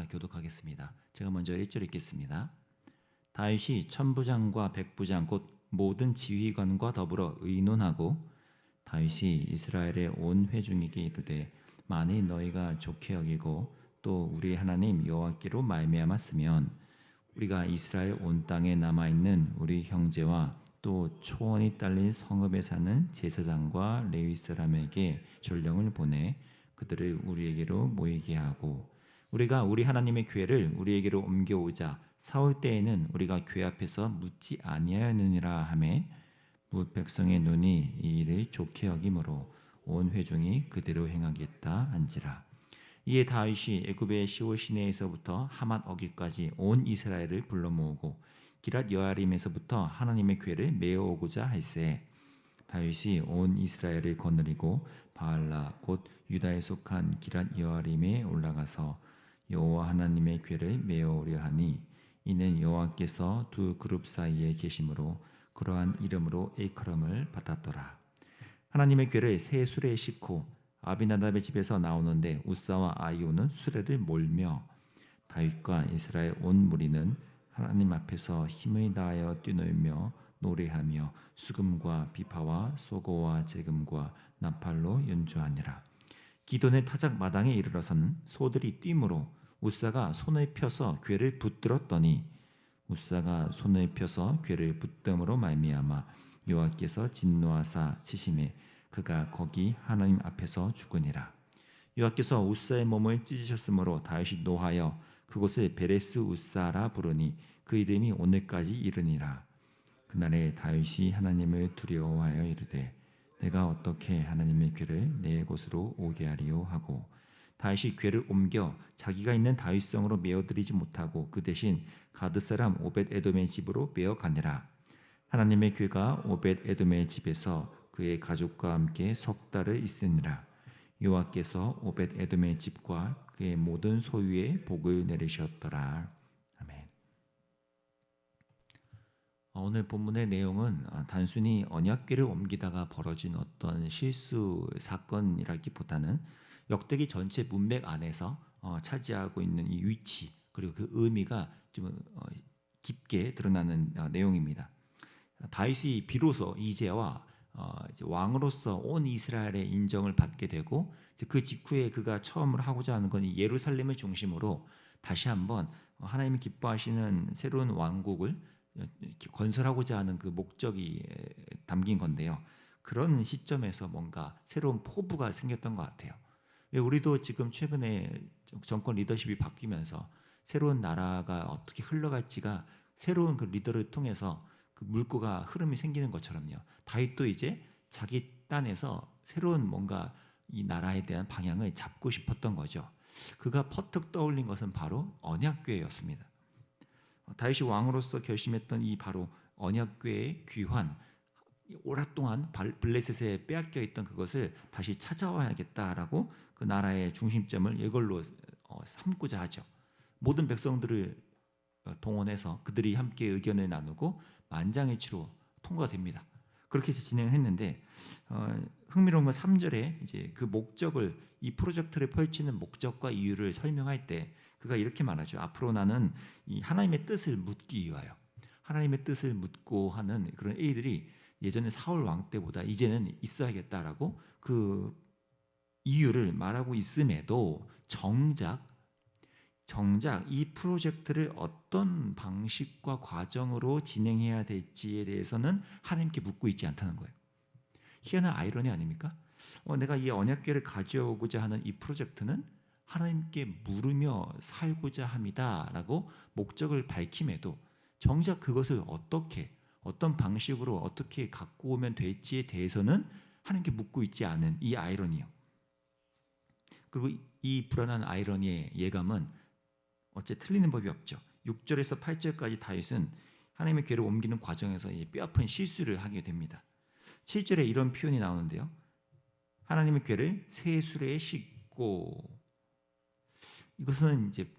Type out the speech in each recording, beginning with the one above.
제가 교독하겠습니다. 제가 먼저 1절 읽겠습니다. 다윗이 천부장과 백부장 곧 모든 지휘관과 더불어 의논하고 다윗이 이스라엘의 온 회중에게 이르되 만일 너희가 좋게 여기고 또 우리 하나님 여호와께로 말미암았으면 우리가 이스라엘 온 땅에 남아 있는 우리 형제와 또 초원이 딸린 성읍에 사는 제사장과 레위 사람에게 전령을 보내 그들을 우리에게로 모이게 하고 우리가 우리 하나님의 궤를 우리에게로 옮겨오자 사올 때에는 우리가 궤 앞에서 묻지 아니하였느니라 하매 뭇 백성의 눈이 이 일을 좋게 여김으로 온 회중이 그대로 행하겠다 한지라. 이에 다윗이 애굽의 시올 시내에서부터 하맛 어기까지 온 이스라엘을 불러 모으고 기랏 여아림에서부터 하나님의 궤를 메어 오고자 할세. 다윗이 온 이스라엘을 거느리고 바알라 곧 유다에 속한 기랏 여아림에 올라가서 여호와 하나님의 궤를 메어 오려 하니 이는 여호와께서 두 그룹 사이에 계심으로 그러한 이름으로 일컬음을 받았더라. 하나님의 궤를 새 수레에 싣고 아비나답의 집에서 나오는데 우사와 아이오는 수레를 몰며 다윗과 이스라엘 온 무리는 하나님 앞에서 힘을 다하여 뛰놀며 노래하며 수금과 비파와 소고와 제금과 나팔로 연주하니라. 기돈의 타작 마당에 이르러서는 소들이 뛰므로 우사가 손을 펴서 궤를 붙들었더니 우사가 손을 펴서 궤를 붙듦으로 말미암아 여호와께서 진노하사 치심에 그가 거기 하나님 앞에서 죽으니라. 여호와께서 우사의 몸을 찢으셨으므로 다윗이 노하여 그곳을 베레스 우사라 부르니 그 이름이 오늘까지 이르니라. 그날에 다윗이 하나님을 두려워하여 이르되 내가 어떻게 하나님의 궤를 내 곳으로 오게 하리요 하고 다윗이 궤를 옮겨 자기가 있는 다윗성으로 메어들이지 못하고 그 대신 가드 사람 오벳 에돔의 집으로 메어 가니라. 하나님의 궤가 오벳 에돔의 집에서 그의 가족과 함께 석 달을 있으니라. 여호와께서 오벳 에돔의 집과 그의 모든 소유에 복을 내리셨더라. 아멘. 오늘 본문의 내용은 단순히 언약궤를 옮기다가 벌어진 어떤 실수 사건이라기보다는 역대기 전체 문맥 안에서 차지하고 있는 이 위치 그리고 그 의미가 좀 깊게 드러나는 내용입니다. 다윗이 비로소 이제와 이제 왕으로서 온 이스라엘의 인정을 받게 되고 그 직후에 그가 처음으로 하고자 하는 건 예루살렘을 중심으로 다시 한번 하나님이 기뻐하시는 새로운 왕국을 건설하고자 하는 그 목적이 담긴 건데요. 그런 시점에서 뭔가 새로운 포부가 생겼던 것 같아요. 우리도 지금 최근에 정권 리더십이 바뀌면서 새로운 나라가 어떻게 흘러갈지가 새로운 그 리더를 통해서 그 물꼬가 흐름이 생기는 것처럼요. 다윗도 이제 자기 딴에서 새로운 뭔가 이 나라에 대한 방향을 잡고 싶었던 거죠. 그가 퍼뜩 떠올린 것은 바로 언약궤였습니다. 다윗이 왕으로서 결심했던 이 바로 언약궤의 귀환, 오랫동안 블레셋에 빼앗겨 있던 그것을 다시 찾아와야겠다라고 그 나라의 중심점을 이걸로 삼고자 하죠. 모든 백성들을 동원해서 그들이 함께 의견을 나누고 만장일치로 통과됩니다. 그렇게 해서 진행했는데 흥미로운 건 3절에 이제 그 목적을 이 프로젝트를 펼치는 목적과 이유를 설명할 때 그가 이렇게 말하죠. 앞으로 나는 이 하나님의 뜻을 묻기 위하여 하나님의 뜻을 묻고 하는 그런 일들이 예전에 사울 왕 때보다 이제는 있어야겠다라고 그 이유를 말하고 있음에도 정작 이 프로젝트를 어떤 방식과 과정으로 진행해야 될지에 대해서는 하나님께 묻고 있지 않다는 거예요. 희한한 아이러니 아닙니까? 내가 이 언약궤를 가져오고자 하는 이 프로젝트는 하나님께 물으며 살고자 합니다라고 목적을 밝힘에도 정작 그것을 어떤 방식으로 어떻게 갖고 오면 될지에 대해서는 하나님께 묻고 있지 않은 이 아이러니요. 그리고 이 불안한 아이러니의 예감은 어째 틀리는 법이 없죠. 6절에서 8절까지 다윗은 하나님의 궤를 옮기는 과정에서 뼈아픈 실수를 하게 됩니다. 7절에 이런 표현이 나오는데요. 하나님의 궤를 새 수레에 싣고, 이것은 이제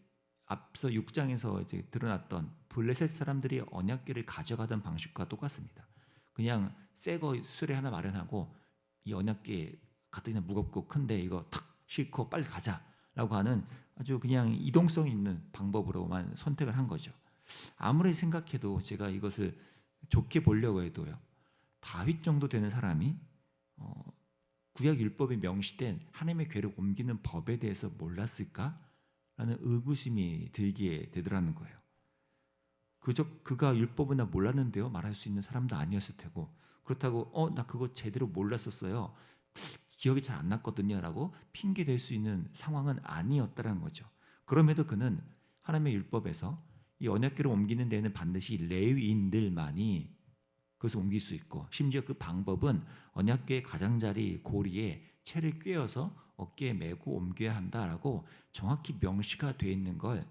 앞서 6장에서 이제 드러났던 블레셋 사람들이 언약궤를 가져가던 방식과 똑같습니다. 그냥 새거 수레 하나 마련하고 이 언약궤 가뜩이나 무겁고 큰데 이거 탁 싣고 빨리 가자라고 하는 아주 그냥 이동성 있는 방법으로만 선택을 한 거죠. 아무리 생각해도 제가 이것을 좋게 보려고 해도요. 다윗 정도 되는 사람이 구약 율법에 명시된 하나님의 궤를 옮기는 법에 대해서 몰랐을까라는 의구심이 들게 되더라는 거예요. 그가 율법이나 몰랐는데요 말할 수 있는 사람도 아니었을 테고, 그렇다고 나 그거 제대로 몰랐었어요, 기억이 잘 안 났거든요 라고 핑계 댈 수 있는 상황은 아니었다는 거죠. 그럼에도 그는 하나님의 율법에서 이 언약궤를 옮기는 데는 반드시 레위인들만이 그것을 옮길 수 있고, 심지어 그 방법은 언약궤의 가장자리 고리에 채를 꿰어서 어깨에 메고 옮겨야 한다라고 정확히 명시가 되어 있는 걸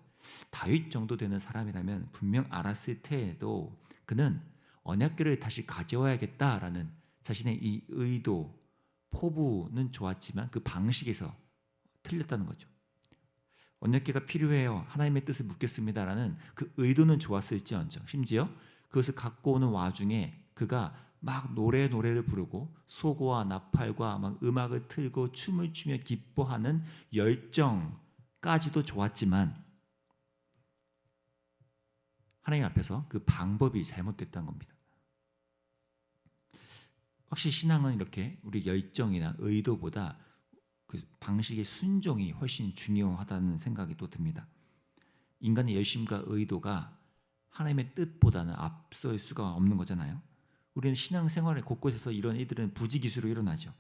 다윗 정도 되는 사람이라면 분명 알았을 테도 그는 언약궤를 다시 가져와야겠다라는 자신의 이 의도, 포부는 좋았지만 그 방식에서 틀렸다는 거죠. 언약궤가 필요해요, 하나님의 뜻을 묻겠습니다라는 그 의도는 좋았을지언정 심지어 그것을 갖고 오는 와중에 그가 막 노래를 부르고 소고와 나팔과 막 음악을 틀고 춤을 추며 기뻐하는 열정까지도 좋았지만 하나님 앞에서 그 방법이 잘못됐다는 겁니다. 확실히 신앙은 이렇게 우리 열정이나 의도보다 그 방식의 순종이 훨씬 중요하다는 생각이 또 듭니다. 인간의 열심과 의도가 하나님의 뜻보다는 앞설 수가 없는 거잖아요. 우리는 신앙생활의 곳곳에서 이런 일들은 부지기수로 일어나죠.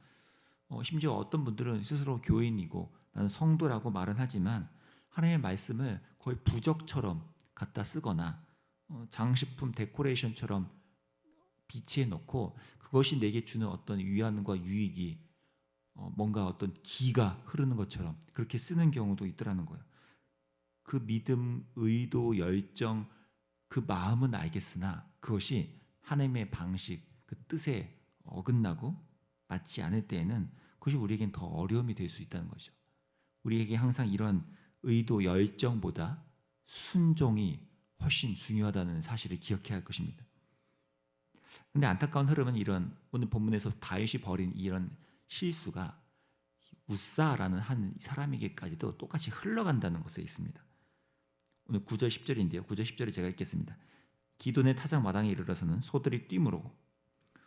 심지어 어떤 분들은 스스로 교인이고 나는 성도라고 말은 하지만 하나님의 말씀을 거의 부적처럼 갖다 쓰거나 장식품 데코레이션처럼 비치해 놓고 그것이 내게 주는 어떤 위안과 유익이 뭔가 어떤 기가 흐르는 것처럼 그렇게 쓰는 경우도 있더라는 거예요. 그 믿음, 의도, 열정, 그 마음은 알겠으나 그것이 하나님의 방식, 그 뜻에 어긋나고 맞지 않을 때에는 그것이 우리에겐 더 어려움이 될 수 있다는 거죠. 우리에게 항상 이런 의도, 열정보다 순종이 훨씬 중요하다는 사실을 기억해야 할 것입니다. 그런데 안타까운 흐름은 이런 오늘 본문에서 다윗이 벌인 이런 실수가 우사라는 한 사람에게까지도 똑같이 흘러간다는 것에 있습니다. 오늘 9절 10절인데요. 9절 10절을 제가 읽겠습니다. 기돈의 타작 마당에 이르러서는 소들이 뛰므로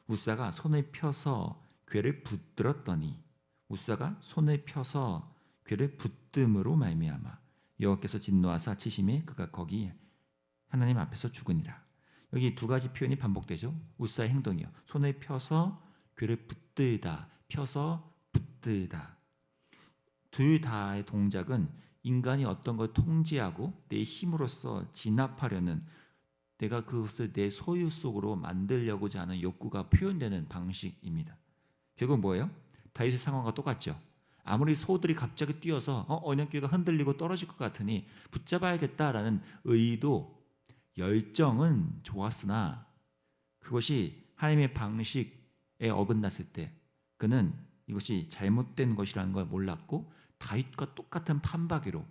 우사가 손을 펴서 궤를 붙들었더니 우사가 손을 펴서 궤를 붙듦으로 말미암아 여호와께서 진노하사 치심에 그가 거기 하나님 앞에서 죽으니라. 여기 두 가지 표현이 반복되죠. 우사의 행동이요. 손을 펴서 궤를 붙들다, 펴서 붙들다. 둘 다의 동작은 인간이 어떤 걸 통제하고 내 힘으로써 진압하려는, 내가 그것을 내 소유 속으로 만들려고자 하는 욕구가 표현되는 방식입니다. 결국 뭐예요? 다윗의 상황과 똑같죠. 아무리 소들이 갑자기 뛰어서 언약궤가 흔들리고 떨어질 것 같으니 붙잡아야겠다라는 의도, 열정은 좋았으나 그것이 하나님의 방식에 어긋났을 때 그는 이것이 잘못된 것이라는 걸 몰랐고 다윗과 똑같은 판박이로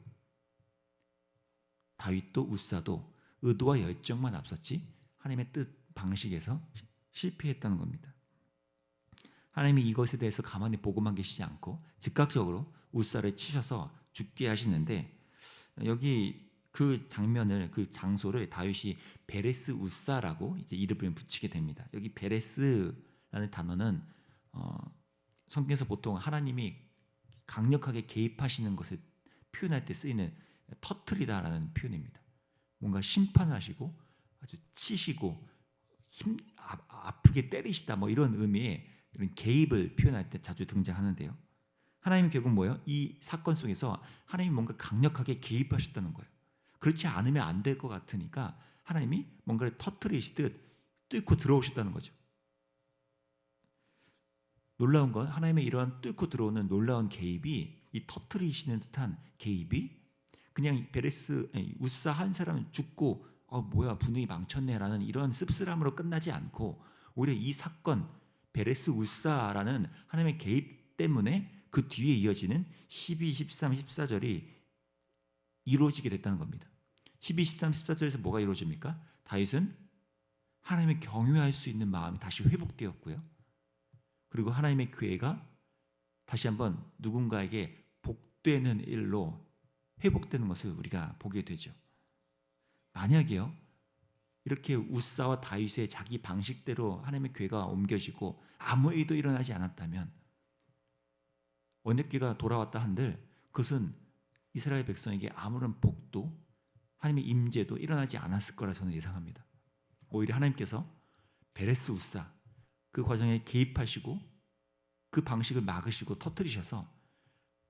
다윗도 우사도 의도와 열정만 앞섰지 하나님의 뜻 방식에서 실패했다는 겁니다. 하나님이 이것에 대해서 가만히 보고만 계시지 않고 즉각적으로 우사를 치셔서 죽게 하시는데, 여기 그 장면을, 그 장소를 다윗이 베레스 우사라고 이제 이름을 붙이게 됩니다. 여기 베레스라는 단어는 성경에서 보통 하나님이 강력하게 개입하시는 것을 표현할 때 쓰이는 터트리다라는 표현입니다. 뭔가 심판하시고 아주 치시고 아프게 때리시다 뭐 이런 의미의 이런 개입을 표현할 때 자주 등장하는데요. 하나님이 결국 뭐예요? 이 사건 속에서 하나님이 뭔가 강력하게 개입하셨다는 거예요. 그렇지 않으면 안 될 것 같으니까 하나님이 뭔가를 터트리시듯 뚫고 들어오셨다는 거죠. 놀라운 건 하나님의 이러한 뚫고 들어오는 놀라운 개입이, 이 터트리시는 듯한 개입이 그냥 베레스 우사 한 사람은 죽고 뭐야 분위기 망쳤네라는 이런 씁쓸함으로 끝나지 않고 오히려 이 사건 베레스 우사라는 하나님의 개입 때문에 그 뒤에 이어지는 12, 13, 14절이 이루어지게 됐다는 겁니다. 12, 13, 14절에서 뭐가 이루어집니까? 다윗은 하나님을 경외할 수 있는 마음이 다시 회복되었고요. 그리고 하나님의 교회가 다시 한번 누군가에게 복되는 일로 회복되는 것을 우리가 보게 되죠. 만약에요, 이렇게 우사와 다윗의 자기 방식대로 하나님의 교회가 옮겨지고 아무 일도 일어나지 않았다면, 언약궤가 돌아왔다 한들 그것은 이스라엘 백성에게 아무런 복도, 하나님의 임재도 일어나지 않았을 거라 저는 예상합니다. 오히려 하나님께서 베레스 우사 그 과정에 개입하시고 그 방식을 막으시고 터뜨리셔서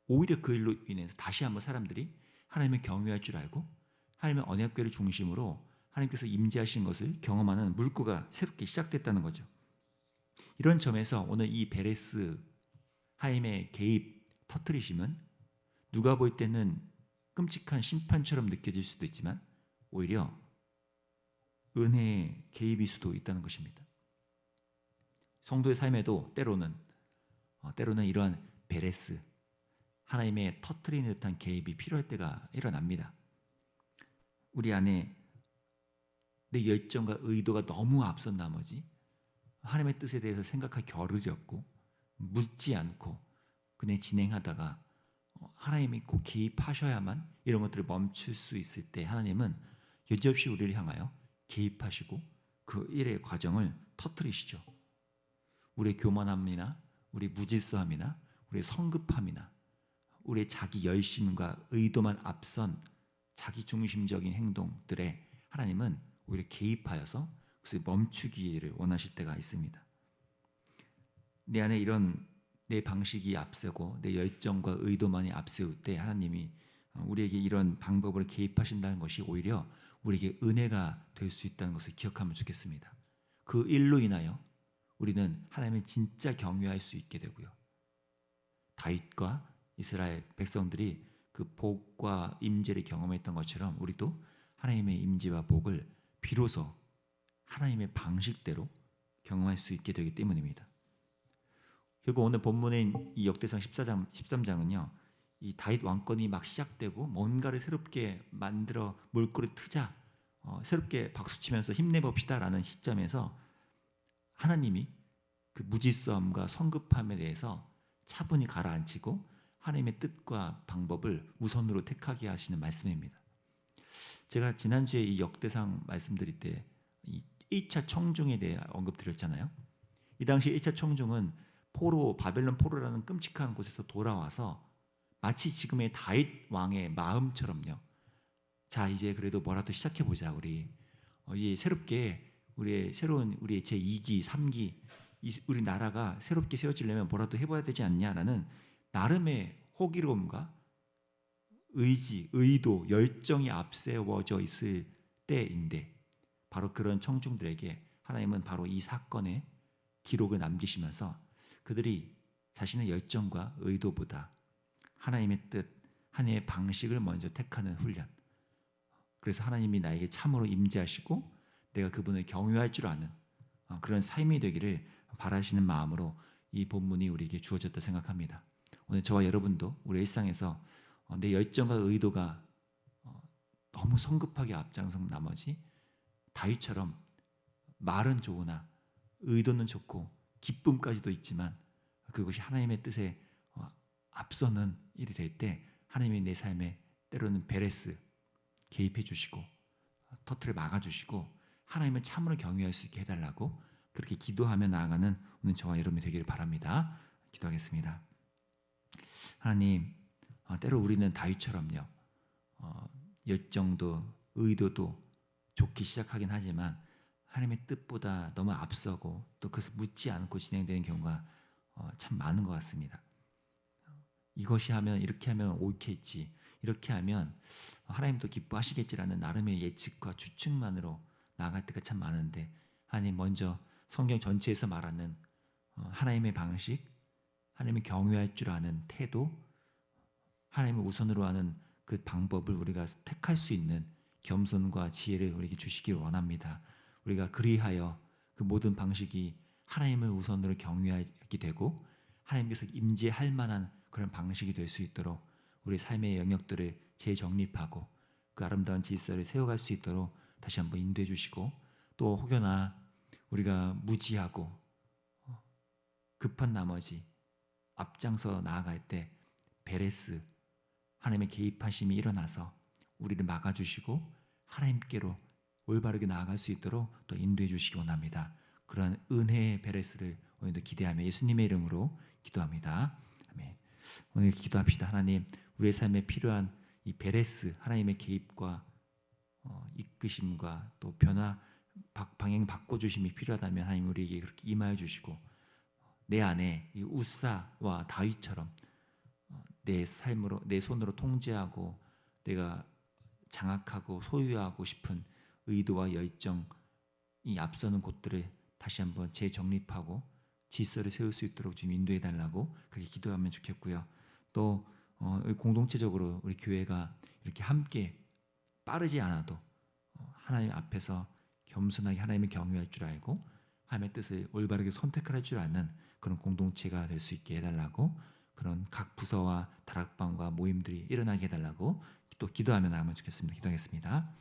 오히려 그 일로 인해서 다시 한번 사람들이 하나님을 경외할 줄 알고 하나님의 언약궤를 중심으로 하나님께서 임재하신 것을 경험하는 물꼬가 새롭게 시작됐다는 거죠. 이런 점에서 오늘 이 베레스 하나님의 개입 터뜨리심은 누가 볼 때는 끔찍한 심판처럼 느껴질 수도 있지만 오히려 은혜의 개입일 수도 있다는 것입니다. 성도의 삶에도 때로는 이러한 베레스 하나님의 터뜨리는 듯한 개입이 필요할 때가 일어납니다. 우리 안에 내 열정과 의도가 너무 앞선 나머지 하나님의 뜻에 대해서 생각할 겨를이 없고 묻지 않고 그냥 진행하다가 하나님이 꼭 개입하셔야만 이런 것들을 멈출 수 있을 때 하나님은 여지없이 우리를 향하여 개입하시고 그 일의 과정을 터뜨리시죠. 우리의 교만함이나 우리 무질서함이나 우리의 성급함이나 우리의 자기 열심과 의도만 앞선 자기 중심적인 행동들에 하나님은 오히려 개입하여서 그것을 멈추기를 원하실 때가 있습니다. 내 안에 이런 내 방식이 앞서고 내 열정과 의도만이 앞세울 때 하나님이 우리에게 이런 방법으로 개입하신다는 것이 오히려 우리에게 은혜가 될 수 있다는 것을 기억하면 좋겠습니다. 그 일로 인하여 우리는 하나님을 진짜 경외할 수 있게 되고요. 다윗과 이스라엘 백성들이 그 복과 임재를 경험했던 것처럼 우리도 하나님의 임재와 복을 비로소 하나님의 방식대로 경험할 수 있게 되기 때문입니다. 결국 오늘 본문인 이 역대상 14장, 13장은요. 이 다윗 왕권이 막 시작되고 뭔가를 새롭게 만들어 물꼬를 트자 새롭게 박수치면서 힘내봅시다라는 시점에서 하나님이 그 무질서함과 성급함에 대해서 차분히 가라앉히고 하나님의 뜻과 방법을 우선으로 택하게 하시는 말씀입니다. 제가 지난주에 이 역대상 말씀드릴 때 이 1차 청중에 대해 언급드렸잖아요. 이 당시 1차 청중은 포로, 바벨론 포로라는 끔찍한 곳에서 돌아와서 마치 지금의 다윗 왕의 마음처럼요. 자, 이제 그래도 뭐라도 시작해보자. 우리 이제 새롭게 우리의 새로운 우리의 제2기, 3기 우리 나라가 새롭게 세워지려면 뭐라도 해봐야 되지 않냐라는 나름의 호기로움과 의지, 의도, 열정이 앞세워져 있을 때인데 바로 그런 청중들에게 하나님은 바로 이 사건의 기록을 남기시면서 그들이 자신의 열정과 의도보다 하나님의 뜻, 하나님의 방식을 먼저 택하는 훈련. 그래서 하나님이 나에게 참으로 임재하시고 내가 그분을 경외할 줄 아는 그런 삶이 되기를 바라시는 마음으로 이 본문이 우리에게 주어졌다 생각합니다. 오늘 저와 여러분도 우리 일상에서 내 열정과 의도가 너무 성급하게 앞장선 나머지 다윗처럼 말은 좋으나 의도는 좋고 기쁨까지도 있지만 그것이 하나님의 뜻에 앞서는 일이 될 때 하나님이 내 삶에 때로는 베레스 개입해 주시고 터틀을 막아주시고 하나님을 참으로 경외할 수 있게 해달라고 그렇게 기도하며 나아가는 오늘 저와 여러분이 되기를 바랍니다. 기도하겠습니다. 하나님, 때로 우리는 다윗처럼요. 열정도 의도도 좋기 시작하긴 하지만 하나님의 뜻보다 너무 앞서고 또 그것을 묻지 않고 진행되는 경우가 참 많은 것 같습니다. 이것이 하면 이렇게 하면 옳겠지, 이렇게 하면 하나님도 기뻐하시겠지라는 나름의 예측과 추측만으로 나아갈 때가 참 많은데 하나님 먼저 성경 전체에서 말하는 하나님의 방식, 하나님을 경외할 줄 아는 태도, 하나님을 우선으로 하는 그 방법을 우리가 택할 수 있는 겸손과 지혜를 우리에게 주시길 원합니다. 우리가 그리하여 그 모든 방식이 하나님을 우선으로 경외하게 되고 하나님께서 임재할 만한 그런 방식이 될 수 있도록 우리 삶의 영역들을 재정립하고 그 아름다운 질서를 세워갈 수 있도록 다시 한번 인도해 주시고 또 혹여나 우리가 무지하고 급한 나머지 앞장서 나아갈 때 베레스 하나님의 개입하심이 일어나서 우리를 막아주시고 하나님께로 올바르게 나아갈 수 있도록 또 인도해 주시기 원합니다. 그러한 은혜의 베레스를 오늘도 기대하며 예수님의 이름으로 기도합니다. 아멘. 오늘 기도합시다. 하나님, 우리의 삶에 필요한 이 베레스, 하나님의 개입과 이끄심과 또 변화, 방향 바꿔주심이 필요하다면 하나님 우리에게 그렇게 임하여 주시고, 내 안에 이 우사와 다윗처럼 내 삶으로, 내 손으로 통제하고 내가 장악하고 소유하고 싶은 의도와 열정이 앞서는 곳들을 다시 한번 재정립하고 질서를 세울 수 있도록 좀 인도해 달라고 그렇게 기도하면 좋겠고요. 또 공동체적으로 우리 교회가 이렇게 함께 빠르지 않아도 하나님 앞에서 겸손하게 하나님을 경외할 줄 알고 하나님의 뜻을 올바르게 선택할 줄 아는 그런 공동체가 될 수 있게 해달라고, 그런 각 부서와 다락방과 모임들이 일어나게 해달라고 또 기도하며 나가면 좋겠습니다. 기도하겠습니다.